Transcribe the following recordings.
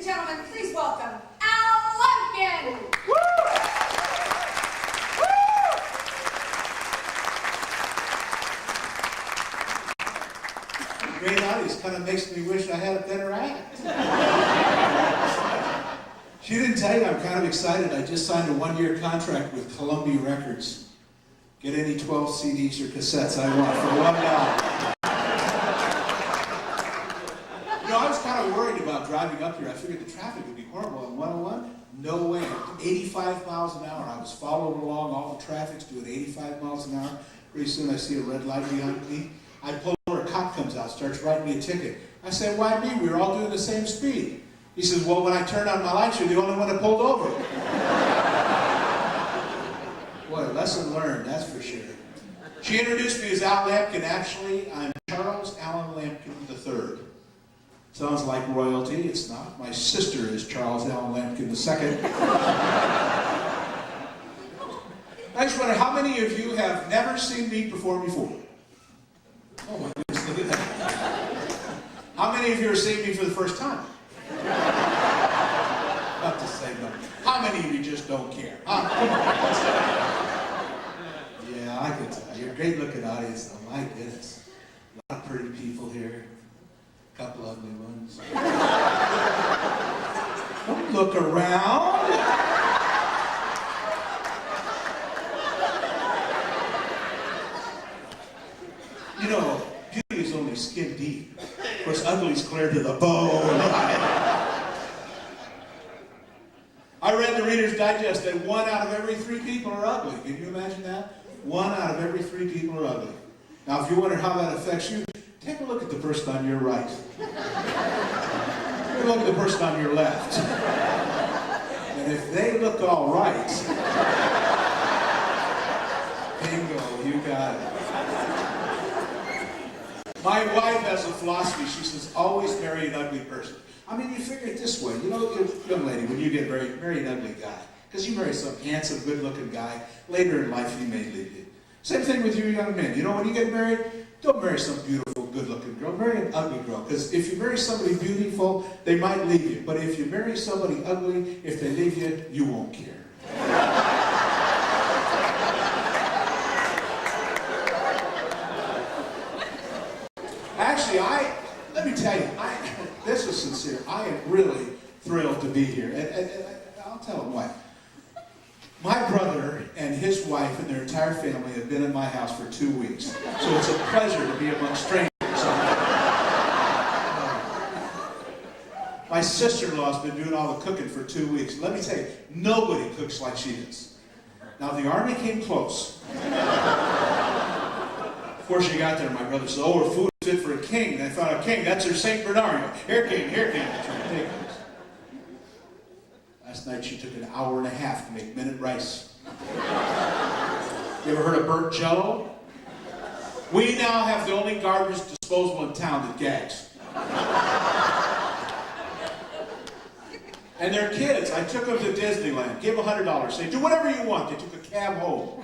and gentlemen, please welcome Lampkin. Great audience, kind of makes me wish I had a better act. She didn't tell you I'm kind of excited. I just signed a 1-year contract with Columbia Records. Get any 12 CDs or cassettes I want for $1. You know, I was kind of worried about driving up here. I figured the traffic would be horrible on 101. No way. 85 miles an hour. I was following along, all the traffic's doing 85 miles an hour. Pretty soon I see a red light behind me. I pull over, a cop comes out, starts writing me a ticket. I said, why me? We were all doing the same speed. He says, well, when I turned on my lights, you're the only one that pulled over. Boy, lesson learned, that's for sure. She introduced me as Al Lampkin. Actually, I'm Charles Allen Lampkin III. Sounds like royalty. It's not. My sister is Charles Allen Lampkin II. I just wonder, how many of you have never seen me perform before? Oh my goodness, look at that. How many of you are seeing me for the first time? Not to say no. How many of you just don't care? Huh? Yeah, I can tell. You're a great looking audience, though. My goodness. A lot of pretty people here. A couple ugly ones. Don't look around. You know, beauty is only skin deep. Of course, ugly's clear to the bone. I read the Reader's Digest that 1 out of every 3 people are ugly. Can you imagine that? 1 out of every 3 people are ugly. Now, if you wonder how that affects you, take a look at the person on your right. Take a look at the person on your left. And if they look all right, bingo, you got it. My wife has a philosophy. She says, always marry an ugly person. I mean, you figure it this way. You know, young lady, when you get married, marry an ugly guy. Because you marry some handsome, good-looking guy, later in life he may leave you. Same thing with you young men. You know, when you get married, don't marry some beautiful, good-looking girl. Marry an ugly girl. Because if you marry somebody beautiful, they might leave you. But if you marry somebody ugly, if they leave you, you won't care. Actually, let me tell you, this is sincere. I am really thrilled to be here. And I'll tell them why. My brother and his wife and their entire family have been in my house for 2 weeks. So it's a pleasure to be among strangers. My sister-in-law's been doing all the cooking for 2 weeks. Let me tell you, nobody cooks like she does. Now, the army came close. Before she got there, my brother said, oh, her food is fit for a king. And I found out, king, that's her St. Bernard. Here, king, here, king. That's ridiculous. Last night she took an hour and a half to make minute rice. You ever heard of burnt jello? We now have the only garbage disposal in town that gags. And their kids, I took them to Disneyland. Give them $100. Say, do whatever you want. They took a cab home.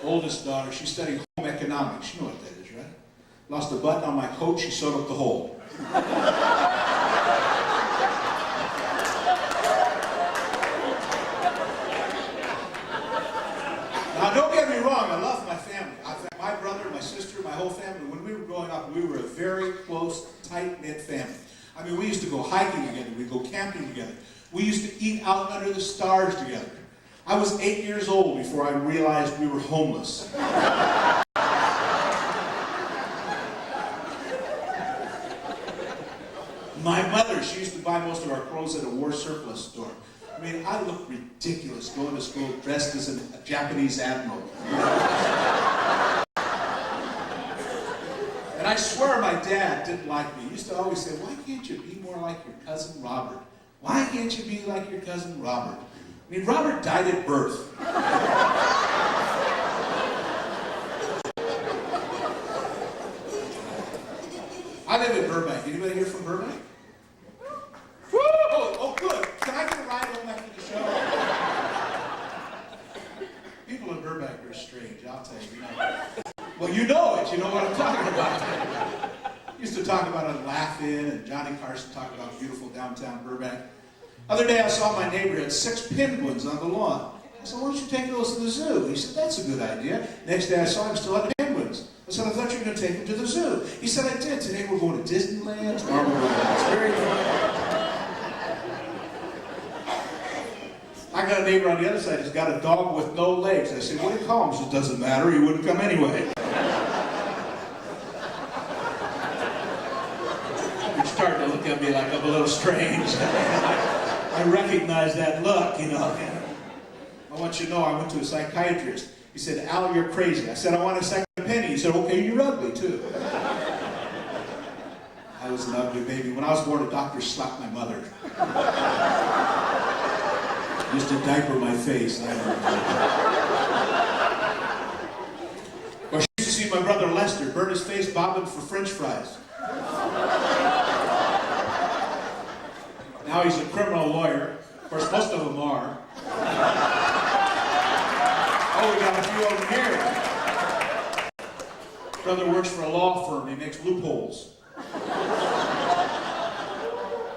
Oldest daughter, she's studying home economics. You know what that is, right? Lost a button on my coat, she sewed up the hole. Now, don't get me wrong, I love my family. My brother, my sister, my whole family, when we were growing up, we were a very close, tight-knit family. I mean, we used to go hiking together, we'd go camping together. We used to eat out under the stars together. I was 8 years old before I realized we were homeless. My mother, she used to buy most of our clothes at a war surplus store. I mean, I looked ridiculous going to school dressed as a Japanese admiral. And I swear my dad didn't like me. He used to always say, why can't you be more like your cousin Robert? Why can't you be like your cousin Robert? I mean, Robert died at birth. I live in Burbank. Anybody here from Burbank? Woo! Oh, good. Can I get a ride home after the show? People in Burbank are strange, I'll tell you. Well, you know it. You know what I'm talking about. Used to talk about it, Lampkin, and Johnny Carson talked about beautiful downtown Burbank. Other day I saw my neighbor had 6 penguins on the lawn. I said, why don't you take those to the zoo? He said, that's a good idea. Next day I saw him still had penguins. I said, I thought you were going to take them to the zoo. He said, I did. Today we're going to Disneyland. Tomorrow we're going to Experience. I got a neighbor on the other side who's got a dog with no legs. I said, what do you call him? He said, it doesn't matter. He wouldn't come anyway. You're starting to look at me like I'm a little strange. I recognize that look, you know. I want you to know I went to a psychiatrist. He said, Al, you're crazy. I said, I want a second opinion. He said, okay, you're ugly, too. I was an ugly baby. When I was born, a doctor slapped my mother. Used to diaper my face. Of course, I used to see my brother Lester burn his face bobbing for French fries. Now he's a criminal lawyer. Of course, most of them are. Oh, we got a few of them here. Brother works for a law firm. He makes loopholes.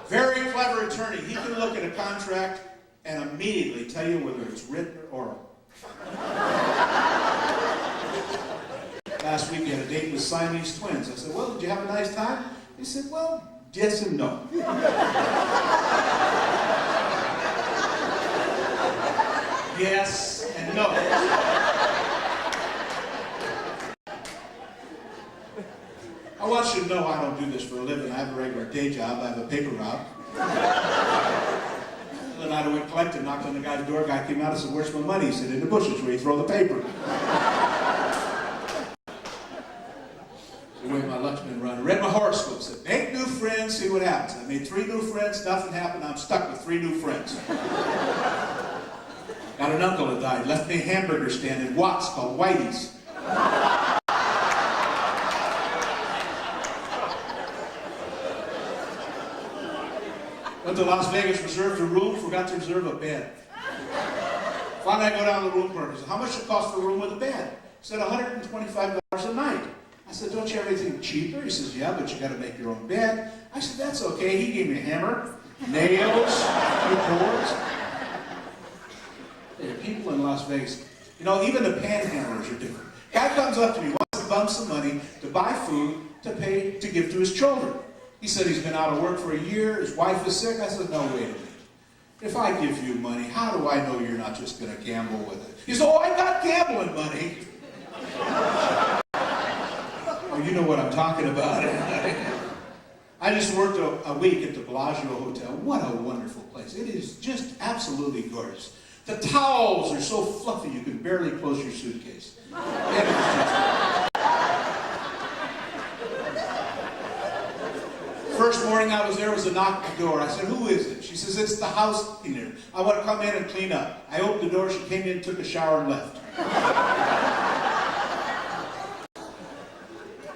Very clever attorney. He can look at a contract and immediately tell you whether it's written or oral. Last week he had a date with Siamese twins. I said, well, did you have a nice time? He said, well, yes and no. Yes and no. I want you to know I don't do this for a living. I have a regular day job. I have a paper route. The night I went collecting, knocked on the guy's door. Guy came out and said, where's my money? He said, in the bushes where you throw the paper. The way my luck's been running. Read my horoscope. Said, make new friends, see what happens. I made 3 new friends, nothing happened. I'm stuck with 3 new friends. Got an uncle that died. Left me a hamburger stand in Watts called Whitey's. Went to Las Vegas, reserved a room, forgot to reserve a bed. Finally, I go down to the room clerk. He said, how much it cost for a room with a bed? He said, $125 a night. I said, don't you have anything cheaper? He says, yeah, but you got to make your own bed. I said, that's okay. He gave me a hammer, nails, 2 cords. There are people in Las Vegas. You know, even the panhandlers are different. Guy comes up to me, wants to bum some money to buy food to pay to give to his children. He said he's been out of work for a year, his wife is sick. I said, no, wait a minute. If I give you money, how do I know you're not just going to gamble with it? He said, oh, I got gambling money. Oh, you know what I'm talking about. I just worked a week at the Bellagio Hotel. What a wonderful place. It is just absolutely gorgeous. The towels are so fluffy you can barely close your suitcase. First morning I was there was a knock at the door. I said, who is it? She says, it's the house cleaner. I want to come in and clean up. I opened the door, she came in, took a shower, and left.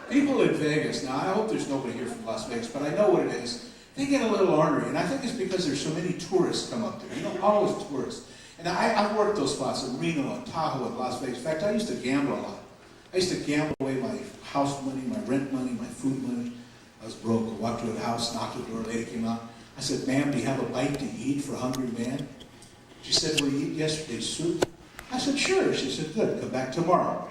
People in Vegas, now I hope there's nobody here from Las Vegas, but I know what it is. They get a little ornery, and I think it's because there's so many tourists come up there. You know, always tourists. And I've worked those spots in Reno and Tahoe and Las Vegas. In fact, I used to gamble a lot. I used to gamble away my house money, my rent money, my food money. I was broke. I walked to the house, knocked on the door, a lady came out. I said, ma'am, do you have a bite to eat for a hungry man? She said, well, you ate yesterday's soup? I said, sure. She said, good, come back tomorrow.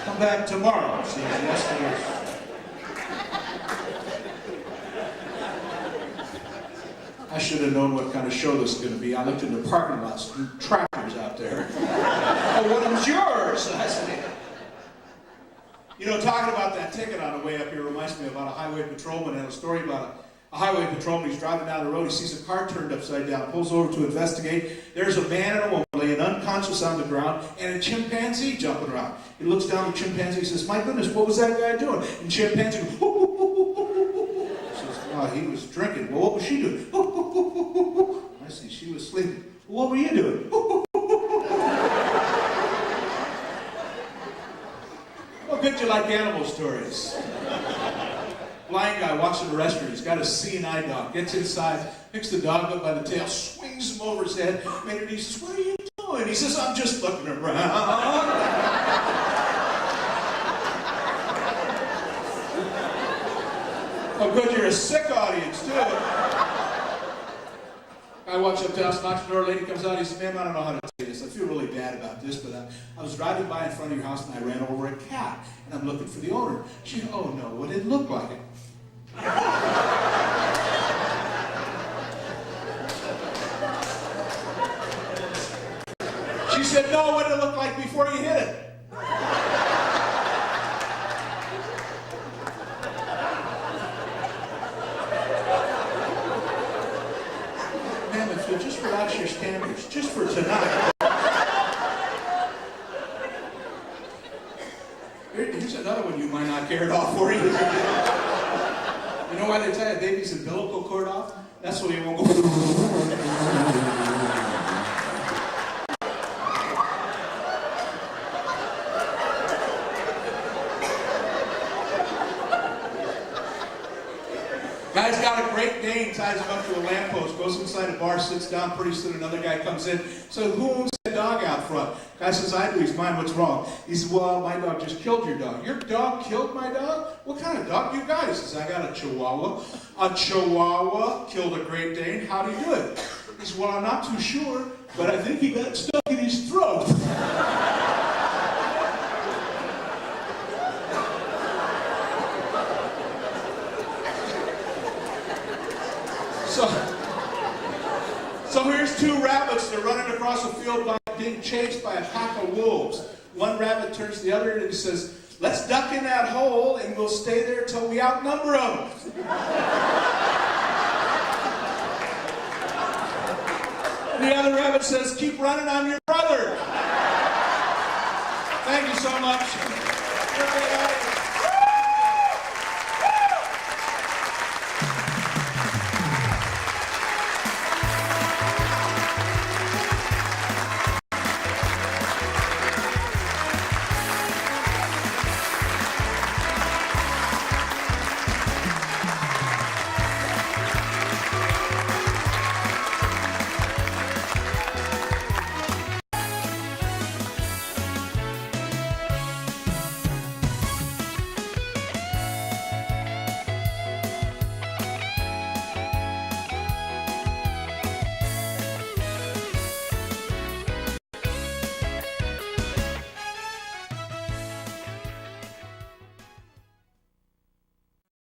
Come back tomorrow. She said, yes, yes. I should have known what kind of show this was going to be. I looked in the parking lots, tractors out there. Oh, one of them's yours. I said, you know, talking about that ticket on the way up here reminds me about a highway patrolman and a story about a highway patrolman. He's driving down the road. He sees a car turned upside down, pulls over to investigate. There's a man and a woman laying unconscious on the ground and a chimpanzee jumping around. He looks down at the chimpanzee and says, my goodness, what was that guy doing? And chimpanzee goes, hoo, hoo, hoo, hoo, hoo, hoo. Says, oh, he was drinking. Well, what was she doing? Hoo, hoo, hoo, hoo, hoo. I see, she was sleeping. Well, what were you doing? Hoo, hoo, hoo, hoo. Well, good you like animal stories. Blind guy walks in a restaurant. He's got a seeing eye dog. Gets inside, picks the dog up by the tail, swings him over his head. He says, what are you doing? He says, I'm just looking around. Oh, good, you're a sick audience, too. I walks up to the house, knocks on the door, lady comes out, he says, ma'am, I don't know how to tell you this. I feel really bad about this, but I was driving by in front of your house and I ran over a cat, and I'm looking for the owner. She said, oh no, what did it look like? She said, no, what did it look like before you hit it? Ma'am, if you'll just relax your standards, just for tonight. Here's another one you might not care it off for you. You know why they tie a baby's umbilical cord off? That's so he won't go. Guy's got a Great Dane, ties him up to a lamppost, goes inside a bar, sits down, pretty soon another guy comes in. So who owns that dog out front? Guy says, I do, he's mine, what's wrong? He says, well, my dog just killed your dog. Your dog killed my dog? What kind of dog you got? He says, I got a Chihuahua. A Chihuahua killed a Great Dane. How'd he do it? He says, well, I'm not too sure, but I think he got stuck in his throat. So here's two rabbits. They're running across a field being chased by a pack of wolves. One rabbit turns to the other and says, let's duck in that hole and we'll stay there till we outnumber them. The other rabbit says, keep running, I'm your brother. Thank you so much.